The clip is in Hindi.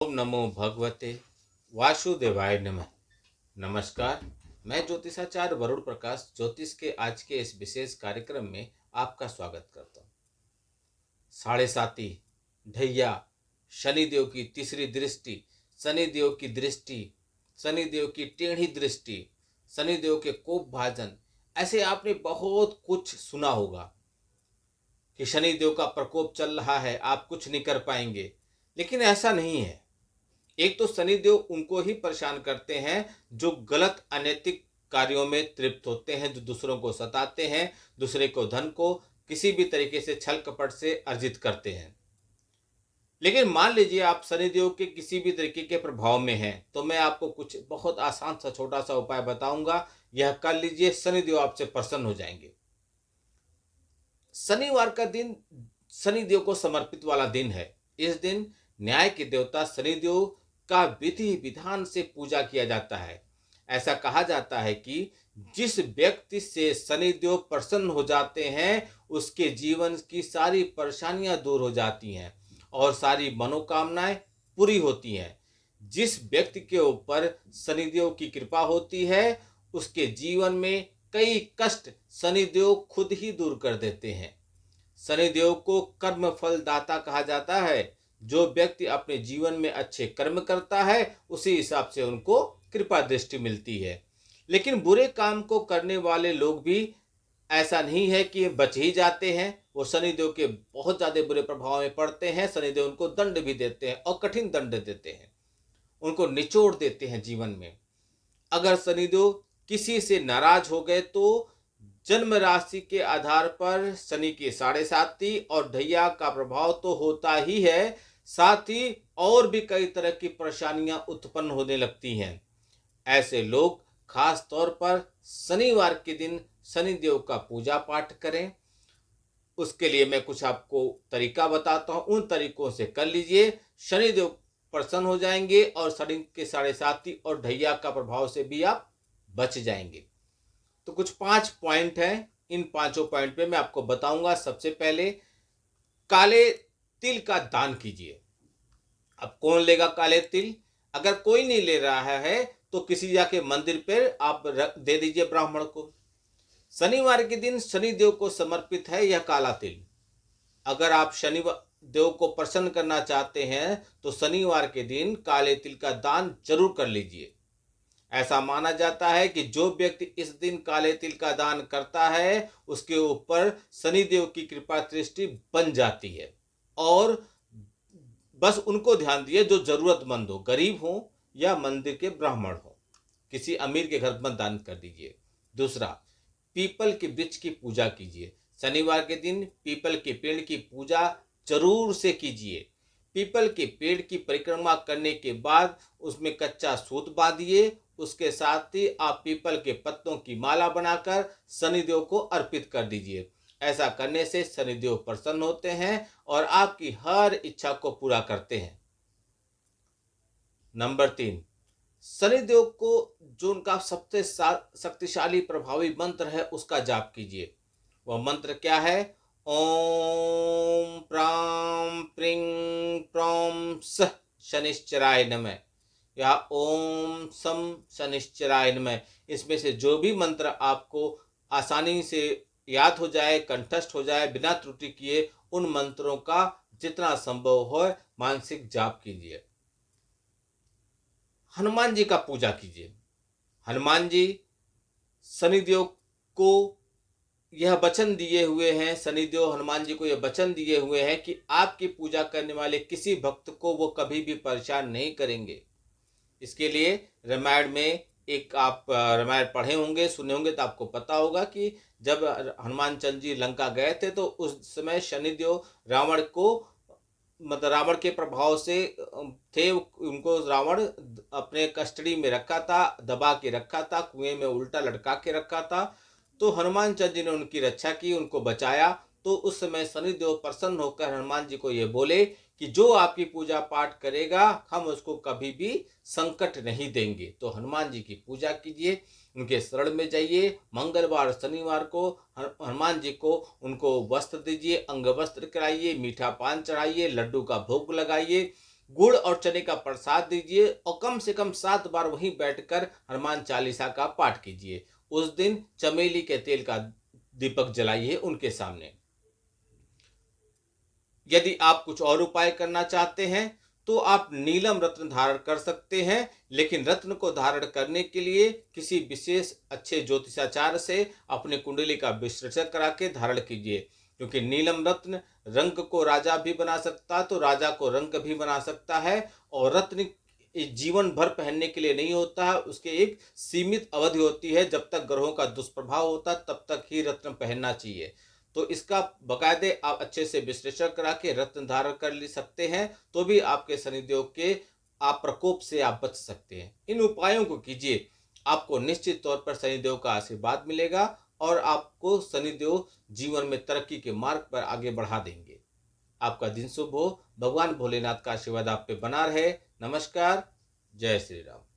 ओम नमो भगवते वासुदेवाय नमः। नमस्कार। मैं ज्योतिषाचार्य वरुण प्रकाश ज्योतिष के आज के इस विशेष कार्यक्रम में आपका स्वागत करता हूँ। साढ़े साती, ढैया, शनिदेव की तीसरी दृष्टि, शनिदेव की दृष्टि, शनिदेव की टेढ़ी दृष्टि, शनिदेव के कोप भाजन, ऐसे आपने बहुत कुछ सुना होगा कि शनिदेव का प्रकोप चल रहा है, आप कुछ नहीं कर पाएंगे। लेकिन ऐसा नहीं है। एक तो शनिदेव उनको ही परेशान करते हैं जो गलत अनैतिक कार्यों में तृप्त होते हैं, जो दूसरों को सताते हैं, दूसरे को धन को किसी भी तरीके से छल कपट से अर्जित करते हैं। लेकिन मान लीजिए आप शनिदेव के किसी भी तरीके के प्रभाव में हैं, तो मैं आपको कुछ बहुत आसान सा छोटा सा उपाय बताऊंगा। यह कर लीजिए, शनिदेव आपसे प्रसन्न हो जाएंगे। शनिवार का दिन शनिदेव को समर्पित वाला दिन है। इस दिन न्याय के देवता शनिदेव का विधि विधान से पूजा किया जाता है। ऐसा कहा जाता है कि जिस व्यक्ति से शनिदेव प्रसन्न हो जाते हैं, उसके जीवन की सारी परेशानियां दूर हो जाती हैं और सारी मनोकामनाएं पूरी होती हैं। जिस व्यक्ति के ऊपर शनिदेव की कृपा होती है, उसके जीवन में कई कष्ट शनिदेव खुद ही दूर कर देते हैं। शनिदेव को कर्म फल दाता कहा जाता है। जो व्यक्ति अपने जीवन में अच्छे कर्म करता है, उसी हिसाब से उनको कृपा दृष्टि मिलती है। लेकिन बुरे काम को करने वाले लोग भी ऐसा नहीं है कि बच ही जाते हैं, वो शनिदेव के बहुत ज्यादा बुरे प्रभाव में पड़ते हैं। शनिदेव उनको दंड भी देते हैं और कठिन दंड देते हैं, उनको निचोड़ देते हैं जीवन में। अगर शनिदेव किसी से नाराज हो गए तो जन्म राशि के आधार पर शनि की साढ़े साती और ढैया का प्रभाव तो होता ही है, साथ ही और भी कई तरह की परेशानियां उत्पन्न होने लगती हैं। ऐसे लोग खास तौर पर शनिवार के दिन शनिदेव का पूजा पाठ करें। उसके लिए मैं कुछ आपको तरीका बताता हूं, उन तरीकों से कर लीजिए। शनिदेव प्रसन्न हो जाएंगे और शनि के साढ़े साती और ढैया का प्रभाव से भी आप बच जाएंगे। तो कुछ 5 पॉइंट हैं, इन पांचों पॉइंट पे मैं आपको बताऊंगा। सबसे पहले, काले तिल का दान कीजिए। अब कौन लेगा काले तिल? अगर कोई नहीं ले रहा है तो किसी जाके मंदिर पर आप दे दीजिए ब्राह्मण को। शनिवार के दिन शनिदेव को समर्पित है यह काला तिल। अगर आप शनिवार देव को प्रसन्न करना चाहते हैं तो शनिवार के दिन काले तिल का दान जरूर कर लीजिए। ऐसा माना जाता है कि जो व्यक्ति इस दिन काले तिल का दान करता है, उसके ऊपर शनिदेव की कृपा दृष्टि बन जाती है। और बस उनको ध्यान दिए जो जरूरतमंद हो, गरीब हो या मंदिर के ब्राह्मण हो, किसी अमीर के घर में दान कर दीजिए। दूसरा, पीपल के वृक्ष की पूजा कीजिए। शनिवार के दिन पीपल के पेड़ की पूजा जरूर से कीजिए। पीपल के पेड़ की परिक्रमा करने के बाद उसमें कच्चा सूत बांधिए। उसके साथ ही आप पीपल के पत्तों की माला बनाकर शनिदेव को अर्पित कर दीजिए। ऐसा करने से शनिदेव प्रसन्न होते हैं और आपकी हर इच्छा को पूरा करते हैं। नंबर 3, शनिदेव को जो उनका सबसे शक्तिशाली प्रभावी मंत्र है उसका जाप कीजिए। वह मंत्र क्या है? ओम प्राम प्रिंग प्रौम स शनिश्चराय नमः या ओम सम शनिश्चराय नमः। इसमें से जो भी मंत्र आपको आसानी से याद हो जाए, कंठस्थ हो जाए, बिना त्रुटि किए, उन मंत्रों का जितना संभव हो मानसिक जाप कीजिए। हनुमान जी का पूजा कीजिए। हनुमान जी शनिदेव को यह वचन दिए हुए हैं, शनिदेव हनुमान जी को यह वचन दिए हुए हैं कि आपकी पूजा करने वाले किसी भक्त को वो कभी भी परेशान नहीं करेंगे। इसके लिए रामायण में एक आप रामायण पढ़े होंगे, सुने होंगे, तो आपको पता होगा कि जब हनुमान चंद्र जी लंका गए थे तो उस समय शनिदेव रावण को, मतलब रावण के प्रभाव से थे, उनको रावण अपने कस्टडी में रखा था, दबा के रखा था, कुएं में उल्टा लटका के रखा था। तो हनुमान चंद्र जी ने उनकी रक्षा की, उनको बचाया। तो उस समय शनिदेव प्रसन्न होकर हनुमान जी को ये बोले कि जो आपकी पूजा पाठ करेगा हम उसको कभी भी संकट नहीं देंगे। तो हनुमान जी की पूजा कीजिए, उनके शरण में जाइए। मंगलवार शनिवार को हनुमान जी को उनको वस्त्र दीजिए, अंग वस्त्र कराइए, मीठा पान चढ़ाइए, लड्डू का भोग लगाइए। गुड़ और चने का प्रसाद दीजिए और कम से कम 7 बार वहीं बैठकर हनुमान चालीसा का पाठ कीजिए। उस दिन चमेली के तेल का दीपक जलाइए उनके सामने। यदि आप कुछ और उपाय करना चाहते हैं तो आप नीलम रत्न धारण कर सकते हैं, लेकिन रत्न को धारण करने के लिए किसी विशेष अच्छे ज्योतिषाचार्य से अपनी कुंडली का विश्लेषण करा के धारण कीजिए, क्योंकि नीलम रत्न रंग को राजा भी बना सकता है तो राजा को रंग भी बना सकता है। और रत्न जीवन भर पहनने के लिए नहीं होता है, उसके एक सीमित अवधि होती है। जब तक ग्रहों का दुष्प्रभाव होता है तब तक ही रत्न पहनना चाहिए। तो इसका बकायदे आप अच्छे से विश्लेषण करा के रत्न धारण कर ले सकते हैं, तो भी आपके शनिदेव के आप प्रकोप से आप बच सकते हैं। इन उपायों को कीजिए, आपको निश्चित तौर पर शनिदेव का आशीर्वाद मिलेगा और आपको शनिदेव जीवन में तरक्की के मार्ग पर आगे बढ़ा देंगे। आपका दिन शुभ हो। भगवान भोलेनाथ का आशीर्वाद आप पे बना रहे। नमस्कार। जय श्री राम।